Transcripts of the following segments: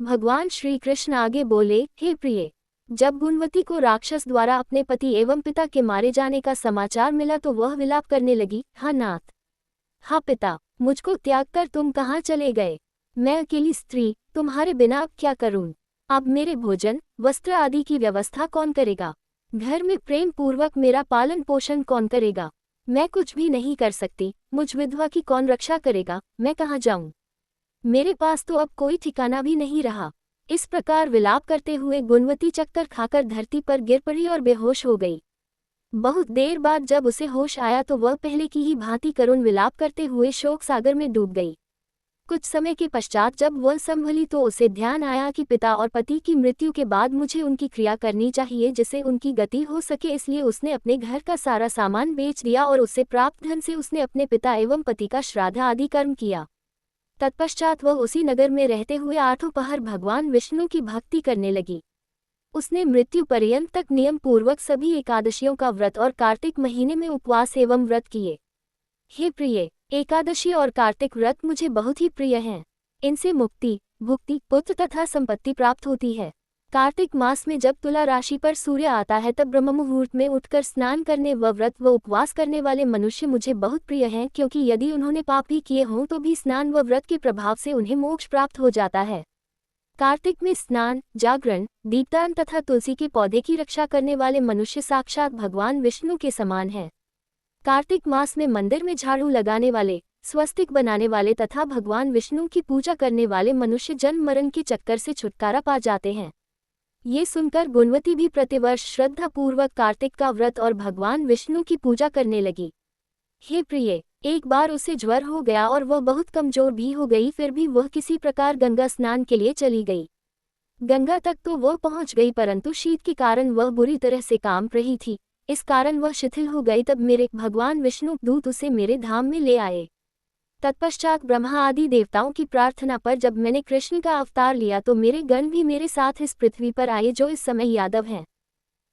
भगवान श्री कृष्ण आगे बोले, हे प्रिय, जब गुणवती को राक्षस द्वारा अपने पति एवं पिता के मारे जाने का समाचार मिला तो वह विलाप करने लगी, हा नाथ, हा पिता, मुझको त्याग कर तुम कहाँ चले गए? मैं अकेली स्त्री तुम्हारे बिना अब क्या करूं? अब मेरे भोजन वस्त्र आदि की व्यवस्था कौन करेगा? घर में प्रेम पूर्वक मेरा पालन पोषण कौन करेगा? मैं कुछ भी नहीं कर सकती, मुझ विधवा की कौन रक्षा करेगा? मैं कहाँ जाऊं? मेरे पास तो अब कोई ठिकाना भी नहीं रहा। इस प्रकार विलाप करते हुए गुणवती चक्कर खाकर धरती पर गिर पड़ी और बेहोश हो गई। बहुत देर बाद जब उसे होश आया तो वह पहले की ही भांति करुण विलाप करते हुए शोक सागर में डूब गई। कुछ समय के पश्चात जब वह संभली तो उसे ध्यान आया कि पिता और पति की मृत्यु के बाद मुझे उनकी क्रिया करनी चाहिए जिससे उनकी गति हो सके, इसलिए उसने अपने घर का सारा सामान बेच दिया और उससे प्राप्त धन से उसने अपने पिता एवं पति का श्राद्ध आदि कर्म किया। तत्पश्चात वह उसी नगर में रहते हुए आठों पहर भगवान विष्णु की भक्ति करने लगी। उसने मृत्यु पर्यंत तक नियम पूर्वक सभी एकादशियों का व्रत और कार्तिक महीने में उपवास एवं व्रत किए। हे प्रिय, एकादशी और कार्तिक व्रत मुझे बहुत ही प्रिय हैं। इनसे मुक्ति, भुक्ति, पुत्र तथा संपत्ति प्राप्त होती है। कार्तिक मास में जब तुला राशि पर सूर्य आता है तब ब्रह्म मुहूर्त में उठकर स्नान करने व व्रत व उपवास करने वाले मनुष्य मुझे बहुत प्रिय हैं, क्योंकि यदि उन्होंने पाप भी किए हों तो भी स्नान व व्रत के प्रभाव से उन्हें मोक्ष प्राप्त हो जाता है। कार्तिक में स्नान, जागरण, दीपदान तथा तुलसी के पौधे की रक्षा करने वाले मनुष्य साक्षात भगवान विष्णु के समान हैं। कार्तिक मास में मंदिर में झाड़ू लगाने वाले, स्वस्तिक बनाने वाले तथा भगवान विष्णु की पूजा करने वाले मनुष्य जन्म मरण के चक्कर से छुटकारा पा जाते हैं। ये सुनकर गुणवती भी प्रतिवर्ष श्रद्धापूर्वक कार्तिक का व्रत और भगवान विष्णु की पूजा करने लगी। हे प्रिय, एक बार उसे ज्वर हो गया और वह बहुत कमजोर भी हो गई, फिर भी वह किसी प्रकार गंगा स्नान के लिए चली गई। गंगा तक तो वह पहुंच गई, परंतु शीत के कारण वह बुरी तरह से कांप रही थी। इस कारण वह शिथिल हो गई। तब मेरे भगवान विष्णु दूत उसे मेरे धाम में ले आए। तत्पश्चात ब्रह्मा आदि देवताओं की प्रार्थना पर जब मैंने कृष्ण का अवतार लिया तो मेरे गण भी मेरे साथ इस पृथ्वी पर आए, जो इस समय यादव हैं।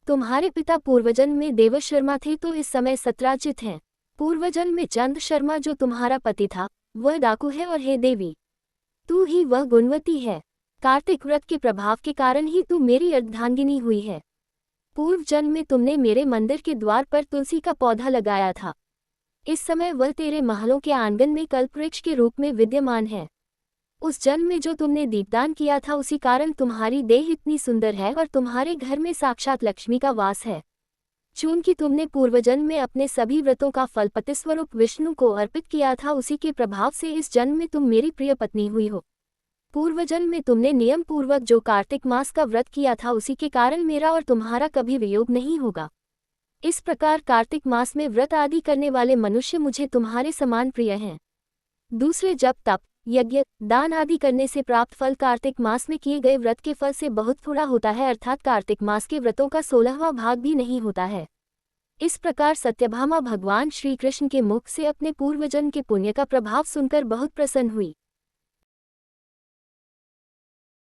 तुम्हारे पिता पूर्वजन में देव शर्मा थे तो इस समय सत्राजित हैं। पूर्वजन में चंद शर्मा जो तुम्हारा पति था वह डाकू है, और हे देवी, तू ही वह गुणवती है। कार्तिक व्रत के प्रभाव के कारण ही तू मेरी अर्धांगिनी हुई है। पूर्व जन्म में तुमने मेरे मंदिर के द्वार पर तुलसी का पौधा लगाया था। इस समय वह तेरे महलों के आंगन में कल्पवृक्ष के रूप में विद्यमान है। उस जन्म में जो तुमने दीपदान किया था उसी कारण तुम्हारी देह इतनी सुंदर है और तुम्हारे घर में साक्षात लक्ष्मी का वास है। चूंकि तुमने पूर्वजन्म में अपने सभी व्रतों का फल पति स्वरूप विष्णु को अर्पित किया था, उसी के प्रभाव से इस जन्म में तुम मेरी प्रिय पत्नी हुई हो। पूर्वजन्म में तुमने नियम पूर्वक जो कार्तिक मास का व्रत किया था उसी के कारण मेरा और तुम्हारा कभी वियोग नहीं होगा। इस प्रकार कार्तिक मास में व्रत आदि करने वाले मनुष्य मुझे तुम्हारे समान प्रिय हैं। दूसरे जप तप, यज्ञ, दान आदि करने से प्राप्त फल कार्तिक मास में किए गए व्रत के फल से बहुत थोड़ा होता है, अर्थात कार्तिक मास के व्रतों का 16वां भाग भी नहीं होता है। इस प्रकार सत्यभामा भगवान श्री कृष्ण के मुख से अपने पूर्वजन्म के पुण्य का प्रभाव सुनकर बहुत प्रसन्न हुई।